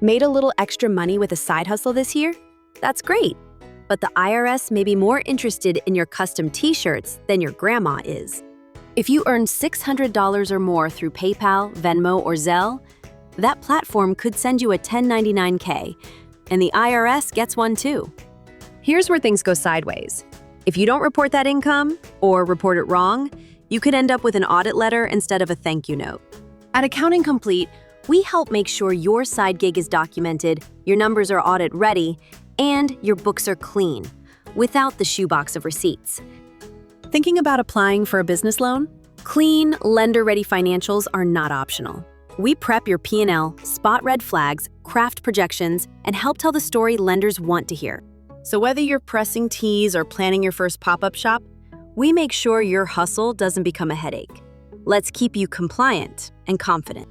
Made a little extra money with a side hustle this year? That's great. But the IRS may be more interested in your custom t-shirts than your grandma is. If you earn $600 or more through PayPal, Venmo, or Zelle, that platform could send you a 1099-K, and the IRS gets one too. Here's where things go sideways. If you don't report that income, or report it wrong, you could end up with an audit letter instead of a thank you note. At Accounting Complete, we help make sure your side gig is documented, your numbers are audit ready, and your books are clean, without the shoebox of receipts. Thinking about applying for a business loan? Clean, lender-ready financials are not optional. We prep your P&L, spot red flags, craft projections, and help tell the story lenders want to hear. So whether you're pressing T's or planning your first pop-up shop, we make sure your hustle doesn't become a headache. Let's keep you compliant and confident.